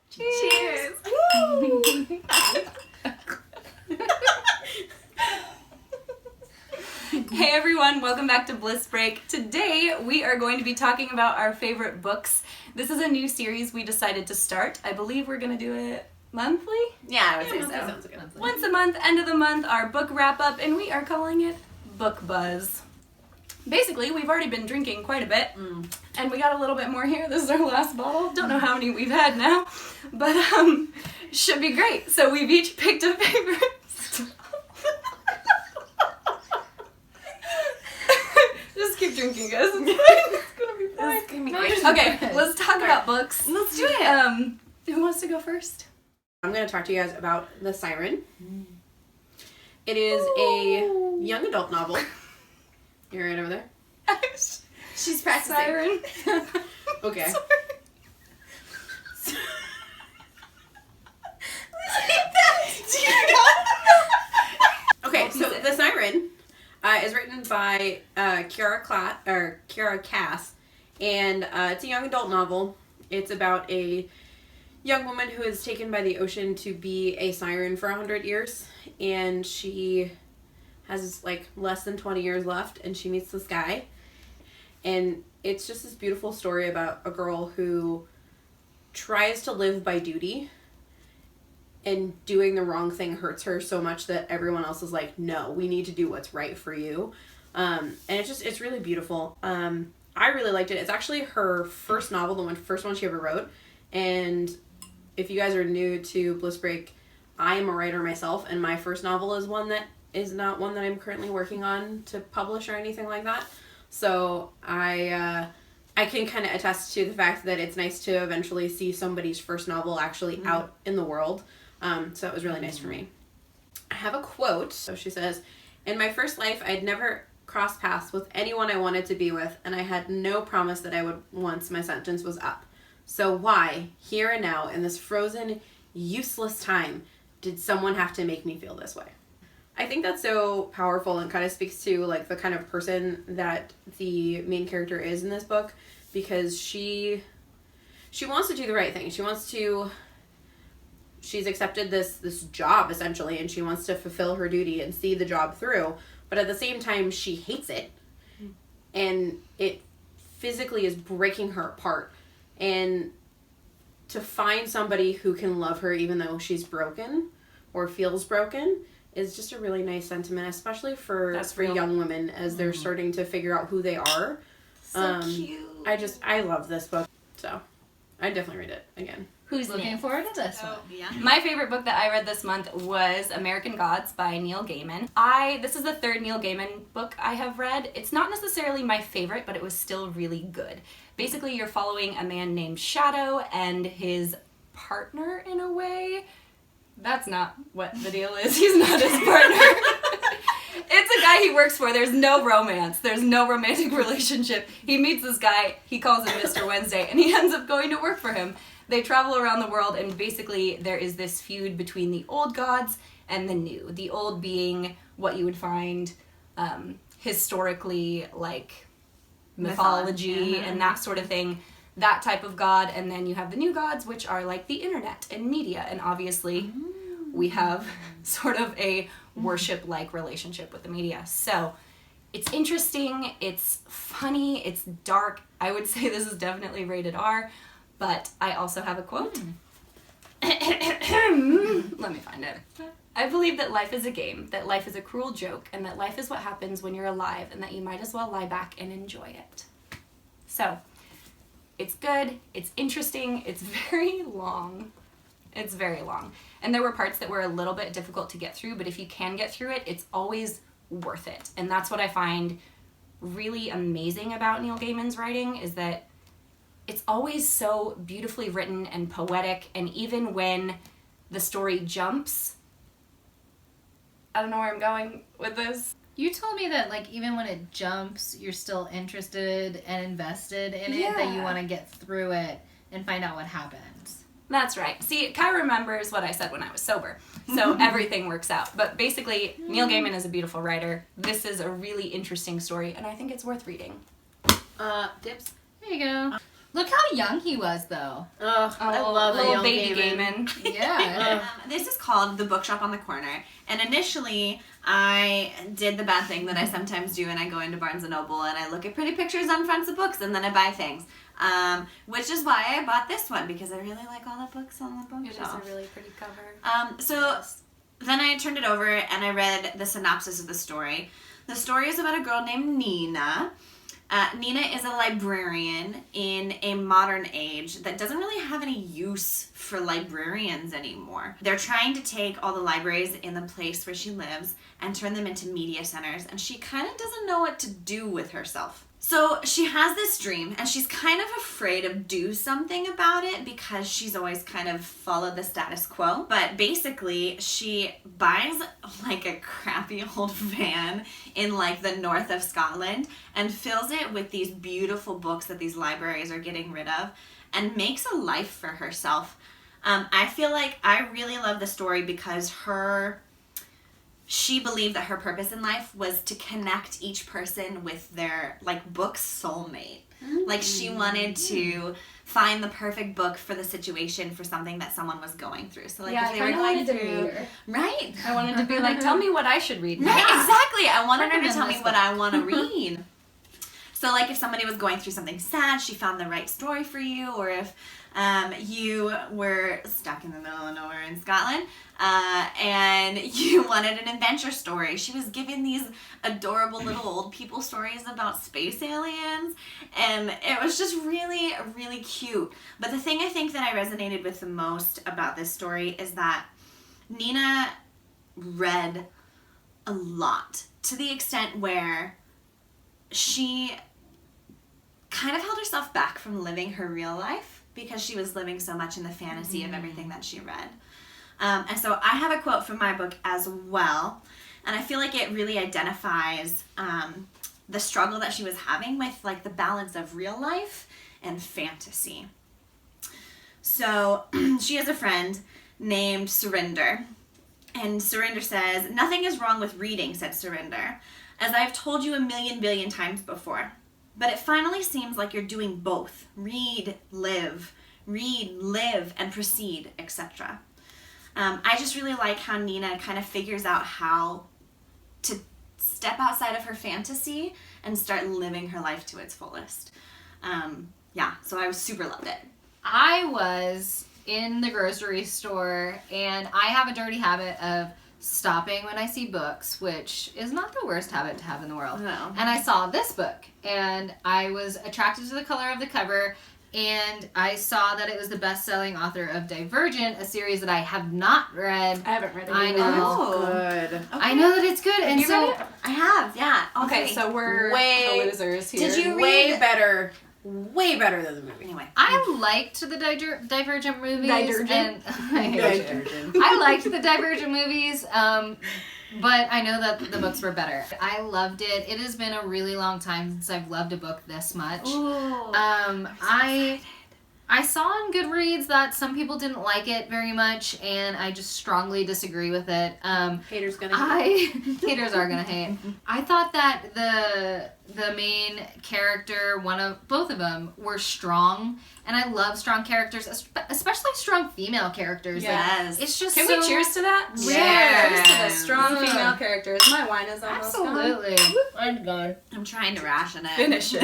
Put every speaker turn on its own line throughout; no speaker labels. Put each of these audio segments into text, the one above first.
Cheers!
Woo!
Hey everyone, welcome back to Bliss Break. Today we are going to be talking about our favorite books. This is a new series we decided to start. I believe we're going to do it monthly?
Yeah, I would say so.
Sounds good.
Once a month, end of the month, our book wrap up, and we are calling it Book Buzz. Basically, we've already been drinking quite a bit, and we got a little bit more here. This is our last bottle. Don't know how many we've had now, but should be great. So we've each picked a favorite. Just keep drinking, guys. It's gonna be fine.
It's gonna be great.
Okay, let's talk about books.
Let's do it.
Who wants to go first?
I'm going to talk to you guys about The Siren. It is a young adult novel. You're right over there?
She's practicing.
Siren.
Okay. Okay, so The Siren is written by Kiera Cass, and it's a young adult novel. It's about a young woman who is taken by the ocean to be a siren for 100 years, and she has like less than 20 years left, and she meets this guy, and it's just this beautiful story about a girl who tries to live by duty, and doing the wrong thing hurts her so much that everyone else is like, no, we need to do what's right for you. And it's really beautiful. I really liked it. It's actually her first novel, the first one she ever wrote. And if you guys are new to Bliss Break, I am a writer myself, and my first novel is one that is not one that I'm currently working on to publish or anything like that. So I can kind of attest to the fact that it's nice to eventually see somebody's first novel actually out in the world. So it was really nice for me. I have a quote. So she says, "In my first life, I'd never crossed paths with anyone I wanted to be with, and I had no promise that I would once my sentence was up. So why, here and now, in this frozen, useless time, did someone have to make me feel this way?" I think that's so powerful and kind of speaks to like the kind of person that the main character is in this book, because she wants to do the right thing. She's accepted this job essentially, and she wants to fulfill her duty and see the job through, but at the same time she hates it, and it physically is breaking her apart. And to find somebody who can love her even though she's broken or feels broken is just a really nice sentiment, especially for young women as they're starting to figure out who they are.
So cute.
I love this book, so I definitely read it again.
Who's looking forward to this one?
Yeah. My favorite book that I read this month was American Gods by Neil Gaiman. This is the third Neil Gaiman book I have read. It's not necessarily my favorite, but it was still really good. Basically, you're following a man named Shadow and his partner in a way. That's not what the deal is. He's not his partner. It's a guy he works for. There's no romance. There's no romantic relationship. He meets this guy. He calls him Mr. Wednesday, and he ends up going to work for him. They travel around the world, and basically there is this feud between the old gods and the new. The old being what you would find historically, like mythology and that sort of thing, that type of god. And then you have the new gods, which are like the internet and media, and obviously we have sort of a worship-like relationship with the media. So it's interesting, it's funny, it's dark. I would say this is definitely rated R. But I also have a quote. Let me find it. "I believe that life is a game, that life is a cruel joke, and that life is what happens when you're alive, and that you might as well lie back and enjoy it." So, it's good, it's interesting, it's very long. It's very long. And there were parts that were a little bit difficult to get through, but if you can get through it, it's always worth it. And that's what I find really amazing about Neil Gaiman's writing, is that it's always so beautifully written and poetic, and even when the story jumps, I don't know where I'm going with this.
You told me that like even when it jumps, you're still interested and invested in it, that you want to get through it and find out what happens.
That's right. See, Kai remembers what I said when I was sober, so everything works out. But basically, Neil Gaiman is a beautiful writer. This is a really interesting story, and I think it's worth reading.
Dibs.
There you go. Look how young he was, though.
Oh, I love
little
young
baby
Gaiman.
Gaiman.
Yeah.
This is called The Bookshop on the Corner. And initially, I did the bad thing that I sometimes do, and I go into Barnes & Noble and I look at pretty pictures on fronts of books, and then I buy things. Which is why I bought this one, because I really like all the books on the bookshelf.
It is a really pretty cover.
So then I turned it over and I read the synopsis of the story. The story is about a girl named Nina. Nina is a librarian in a modern age that doesn't really have any use for librarians anymore. They're trying to take all the libraries in the place where she lives and turn them into media centers, and she kind of doesn't know what to do with herself. So she has this dream, and she's kind of afraid of do something about it because she's always kind of followed the status quo. But basically, she buys like a crappy old van in like the north of Scotland and fills it with these beautiful books that these libraries are getting rid of and makes a life for herself. I feel like I really love the story because she believed that her purpose in life was to connect each person with their, like, book soulmate. Like, she wanted to find the perfect book for the situation, for something that someone was going through. So, like,
Yeah,
if they
I
were
kinda
going
wanted to
through...
meet her.
Right.
I wanted to be like, tell me what I should read.
Right, exactly. I wanted her to
Recommend
tell me
this
what
book.
I want to read. So, like, if somebody was going through something sad, she found the right story for you, or if you were stuck in the middle of nowhere in Scotland and you wanted an adventure story, she was giving these adorable little old people stories about space aliens, and it was just really, really cute. But the thing I think that I resonated with the most about this story is that Nina read a lot, to the extent where she kind of held herself back from living her real life because she was living so much in the fantasy of everything that she read. And so I have a quote from my book as well, and I feel like it really identifies the struggle that she was having with, like, the balance of real life and fantasy. So she has a friend named Surinder, and Surinder says, "Nothing is wrong with reading," said Surinder, "as I have told you a million billion times before. But it finally seems like you're doing both. Read, live, and proceed, etc." I just really like how Nina kind of figures out how to step outside of her fantasy and start living her life to its fullest. So I super loved it.
I was in the grocery store, and I have a dirty habit of stopping when I see books, which is not the worst habit to have in the world.
No.
And I saw this book, and I was attracted to the color of the cover, and I saw that it was the best-selling author of Divergent, a series that I have not read.
I haven't read it.
I
either.
know.
Oh.
Good.
Okay.
I know that it's good, and
you
so
read it?
I have, yeah.
Okay, so we're
Way-
the losers here.
Did you
Way
read-
better than the movie.
Anyway.
I liked the Divergent movies.
Divergent?
And I liked the Divergent movies, but I know that the books were better. I loved it. It has been a really long time since I've loved a book this much.
Ooh.
I saw on Goodreads that some people didn't like it very much, and I just strongly disagree with it.
Haters gonna hate.
Haters are gonna hate. I thought that the main character, both of them, were strong, and I love strong characters, especially strong female characters.
Yes.
Like, it's just
Can
so...
we cheers to that?
Yes.
Cheers to the strong female characters. My wine is almost gone.
Absolutely.
I'm gone.
I'm trying to ration it.
Finish it.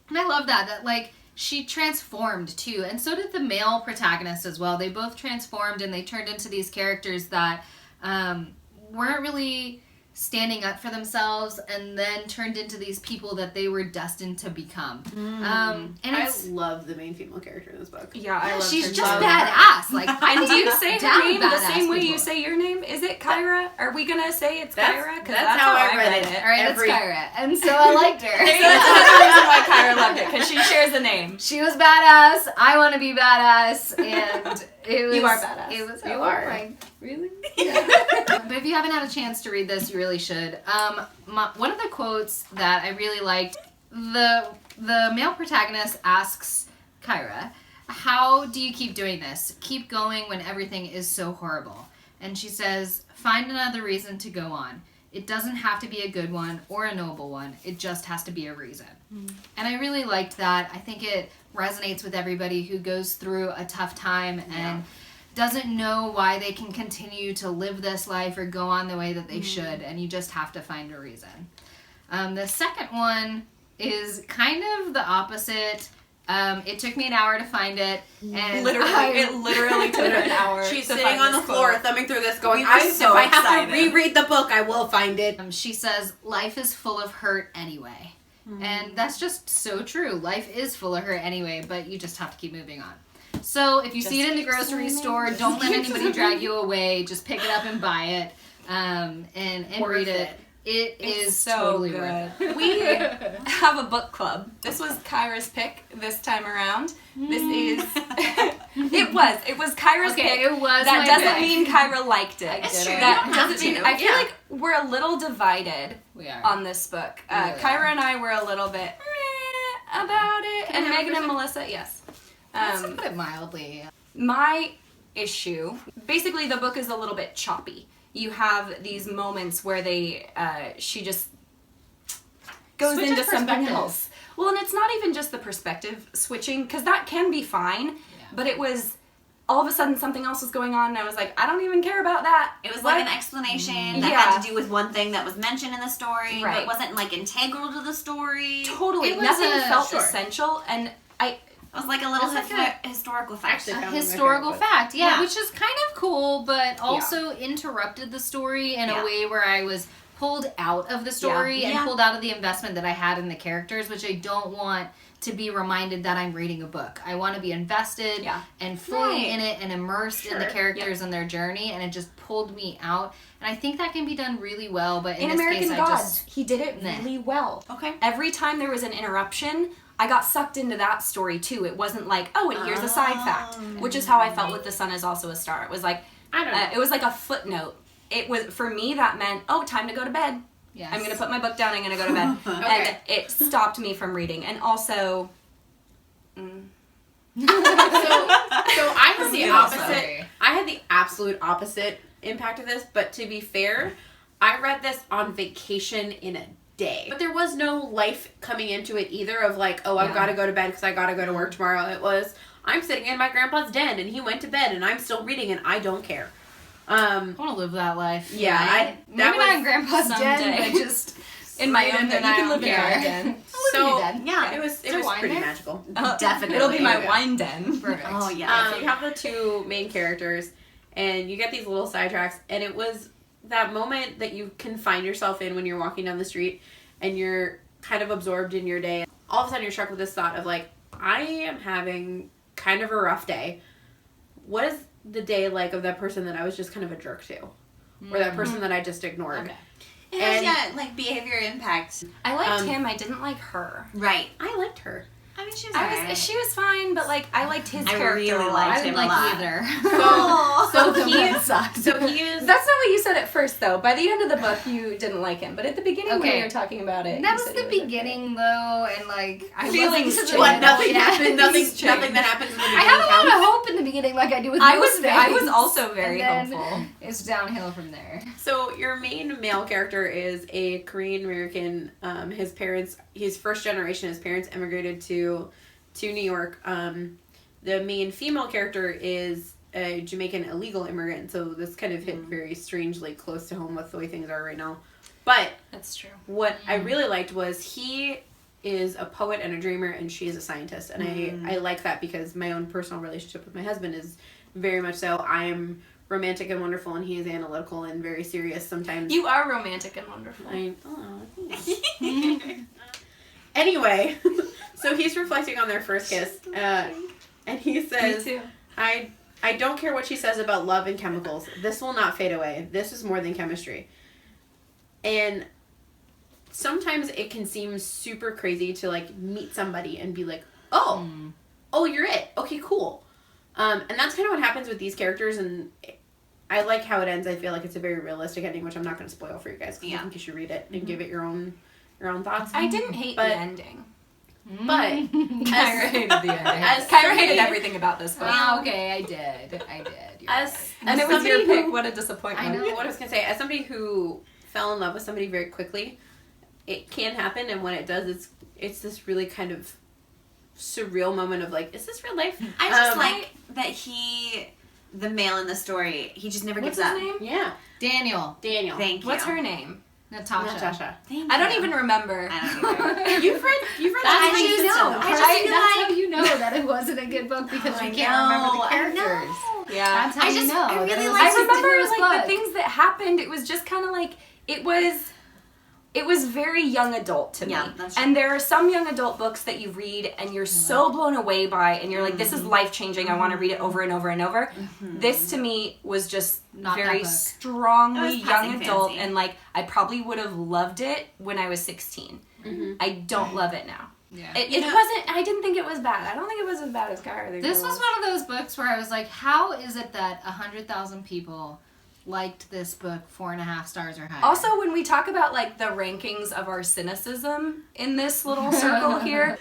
And I love that like she transformed too, and so did the male protagonist as well. They both transformed, and they turned into these characters that weren't really standing up for themselves, and then turned into these people that they were destined to become. And
I
it's
love the main female character in this book.
Yeah, I love
she's
her.
just
Love
badass. Like,
And do you say her
down
name the
badass
same way you
people.
say your name? Is it Kyra? Are we gonna say it's
That's-
Kyra? 'Cause
that's how I read it.
All right,
Every-
that's Kyra, and so I liked her.
That's another reason why Kyra loved it, because she shares a name.
She was badass. I want to be badass, and it was.
You are badass.
It was.
You
oh
are.
my- Really? But if you haven't had a chance to read this, you really should. One of the quotes that I really liked, the male protagonist asks Kyra, "How do you keep doing this? Keep going when everything is so horrible?" And she says, "Find another reason to go on. It doesn't have to be a good one or a noble one. It just has to be a reason." And I really liked that. I think it resonates with everybody who goes through a tough time and doesn't know why they can continue to live this life or go on the way that they should, and you just have to find a reason. The second one is kind of the opposite. It took me an hour to find it, and
It literally took her an hour.
She's
to
sitting
find
on the
this
floor,
quote.
thumbing through this, going,
We were
if
so
I have
excited.
to reread the book, I will find it.
she says, life is full of hurt anyway. And that's just so true. Life is full of hurt anyway, but you just have to keep moving on. So if you see it in the grocery store, don't let anybody drag you away. Just pick it up and buy it, and read it. It is
so
totally
good.
worth it.
We have a book club. This was Kyra's pick this time around. This is it was Kyra's pick.
It was
That
my
doesn't
pick.
mean Kyra liked it.
It's true.
That
You don't have
doesn't mean
to.
I feel like we're a little divided
We are.
on this book.
We really
Kyra
are.
and I were a little bit about it,
Can I
and
have
Megan
a
and Melissa, yes.
Let's put it mildly.
My issue, basically the book is a little bit choppy. You have these moments where she just goes
Switches
into something
perspectives.
else. Well, and it's not even just the perspective switching, because that can be fine, but it was, all of a sudden something else was going on, and I was like, I don't even care about that.
It was
What?
like an explanation that
Yeah.
had to do with one thing that was mentioned in the story,
Right.
but wasn't like integral to the story.
Totally.
It was
Nothing felt
sure.
essential, and
It was like a little
It's like
historical fact.
Actually,
A
found in my
historical
favorite book.
fact, yeah,
Yeah.
which is kind of cool, but also interrupted the story in
Yeah.
a way where I was pulled out of the story and
Yeah.
pulled out of the investment that I had in the characters, which I don't want to be reminded that I'm reading a book. I want to be invested and fully
Right.
in it and immersed in the
Sure.
characters and their journey, and it just pulled me out. And I think that can be done really well, but in
in
this
American
case,
Gods, he did it
Nah.
really well.
Okay.
Every time there was an interruption, I got sucked into that story too. It wasn't like, oh, and here's a side fact, which is how I felt with The Sun Is Also a Star. It was like,
I don't know.
it was like a footnote. It was, for me, that meant, oh, time to go to bed.
yes.
I'm going to put my book down, I'm going to go to bed.
Okay.
And it stopped me from reading. And also,
So I had the
You
opposite.
also.
I had the absolute opposite impact of this, but to be fair, I read this on vacation in a day. But there was no life coming into it either of like, oh, I've
Yeah.
got to go to bed because I got to go to work tomorrow. It was, I'm sitting in my grandpa's den and he went to bed and I'm still reading and I don't care.
I want to live that life.
Yeah,
right?
that
Maybe not in
was
Grandpa's den,
someday.
but just
in my
read
own
it
den.
and
You
I
can
don't
live in
care.
your own den.
so
den.
Yeah.
it was
there wine
pretty
there?
magical.
Definitely.
It'll be my
Yeah.
wine den.
Perfect.
Oh, yeah.
So you have the two main characters, and you get these little sidetracks, and it was that moment that you can find yourself in when you're walking down the street, and you're kind of absorbed in your day. All of a sudden, you're struck with this thought of like, I am having kind of a rough day. What is the day like of that person that I was just kind of a jerk to, or that person that I just ignored?
Okay.
It has,
And-
yeah, like behavior impact.
I liked
Um,
him, I didn't like her.
Right.
I liked her.
I mean, she was
I
alright.
was, she was fine, but like, I liked his
I
character
really
a lot.
liked
I
him
didn't
a
like
lot.
either.
So
Both of
he
them
is.
sucked.
So he is.
That's not what you said at first, though. By the end of the book, you didn't like him. But at the beginning, when
Okay.
we were talking about it,
That
you
was
said
the
he was okay.
beginning, though, and like I
Feelings
wasn't
change.
What? Nothing
Yeah.
happened. Nothing.
Change.
Nothing that happens in the
I
beginning
had a lot
counts.
of hope in the beginning, like I do with
I
most
was
things.
also very
And then
hopeful.
It's downhill from there.
So your main male character is a Korean American. He's first generation. His parents immigrated to New York. The main female character is a Jamaican illegal immigrant. So this kind of hit very strangely close to home with the way things are right now. But
That's true.
what I really liked was he is a poet and a dreamer, and she is a scientist. And I like that because my own personal relationship with my husband is very much so. I am romantic and wonderful, and he is analytical and very serious sometimes.
You are romantic and wonderful.
Anyway, so he's reflecting on their first kiss, and he says,
Me too.
I don't care what she says about love and chemicals. This will not fade away. This is more than chemistry. And sometimes it can seem super crazy to like meet somebody and be like, oh, you're it. Okay, cool. And that's kind of what happens with these characters, and I like how it ends. I feel like it's a very realistic ending, which I'm not going to spoil for you guys because I think you should read it and give it your own thoughts.
I didn't hate
But-
the ending.
But
Kyra hated the ending.
as
Kyra
somebody-
hated everything about this book.
Oh, okay, I did. You're
As
right.
And it was your
somebody
pick. What a disappointment.
I know.
What I was gonna say, as somebody who fell in love with somebody very quickly, it can happen, and when it does, it's this really kind of surreal moment of like, is this real life?
I just like that the male in the story, he just never
What's
gives
his
up.
name?
Yeah.
Daniel.
Thank you.
What's her name?
Natasha.
Thank you.
I don't even remember.
I don't either.
You've read
That's
that
how you
since
know.
then, though.
I just
Right?
feel
That's
like-
how you know that it wasn't a good book because
I
you can't remember the characters.
Yeah.
That's how
I
you
just-
know.
I really
that it was
like
a
I remember
continuous
like the
book.
things that happened. It was just kind of like it was very young adult to me.
Yeah, that's true.
And there are some young adult books that you read and you're so blown away by, and you're like, this is life changing. I want to read it over and over and over. This to me was just
Not that
very
book.
strongly
It was
young
passing
adult,
fancy.
and like I probably would have loved it when I was 16. I don't love it now.
Yeah.
It wasn't. I didn't think it was bad. I don't think it was as bad as Carve.
This was one of those books where I was like, how is it that 100,000 people liked this book 4.5 stars or higher?
Also, when we talk about like the rankings of our cynicism in this little circle here,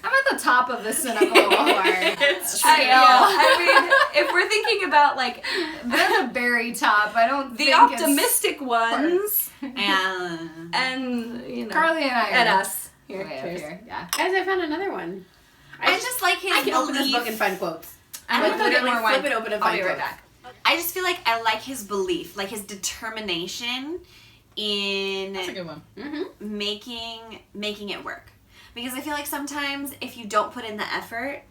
I'm at the top of the cynical award.
It's true.
I mean, if we're thinking about like
They're the very top. I don't
the
think
optimistic ones,
And
and you know,
Carly and I
and
are
us here,
way up
cheers.
here. Yeah.
Guys, I found another one.
I just like his
I can open this
belief.
book and find quotes.
I'm
Like,
gonna go get
literally
more wine.
flip it open and
I'll
find
be right
quotes.
back.
I just feel like I like his belief, like his determination in
That's a good one.
Mm-hmm.
making it work. Because I feel like sometimes if you don't put in the effort,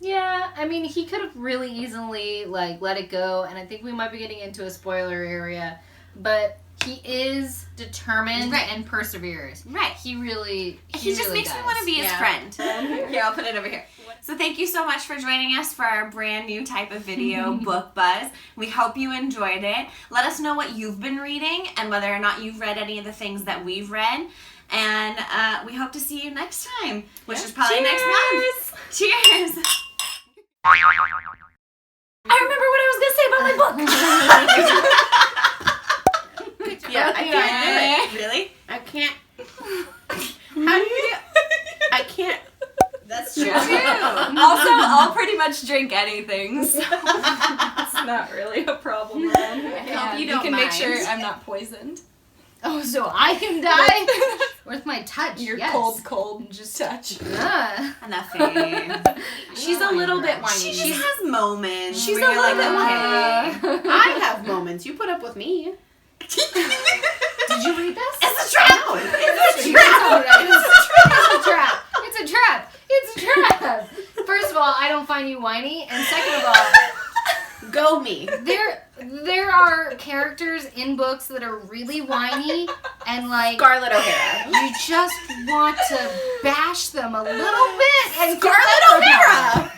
Yeah, I mean, he could have really easily, like, let it go, and I think we might be getting into a spoiler area, but he is determined
Right.
and perseveres.
right.
He really
He just
really
makes me
does.
want to be his
Yeah.
friend. Here, I'll put it over here. So thank you so much for joining us for our brand new type of video, Book Buzz. We hope you enjoyed it. Let us know what you've been reading and whether or not you've read any of the things that we've read. And we hope to see you next time, which is probably next month. Cheers!
I remember what I was gonna say about my book.
Yeah, I can't do it.
Really?
I can't. How do you? I can't.
That's
true. Also, I'll pretty much drink anything, so it's not really a problem. Then.
hope you don't
can make sure
mind.
I'm not poisoned.
Oh, so I can die? With my touch,
Your
yes.
cold just touch.
Enough, Faye.
She's a little bit whiny.
She just has moments.
She's
where
a
you're
little
like,
bit
okay.
whiny.
I have moments. You put up with me.
Did you read this?
It's a trap!
It's a trap. It's a trap. It's a trap. First of all, I don't find you whiny, and second of all,
Go me.
there are characters in books that are really whiny, and like
Scarlett O'Hara.
you just want to bash them a little bit. And
Scarlett O'Hara.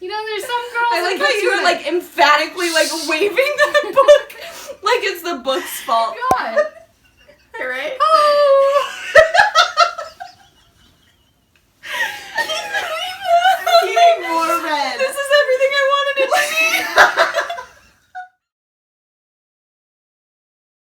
You know, there's some girls.
I like
that
how you were like emphatically like waving the book like it's the book's fault.
God.
Right?
Oh.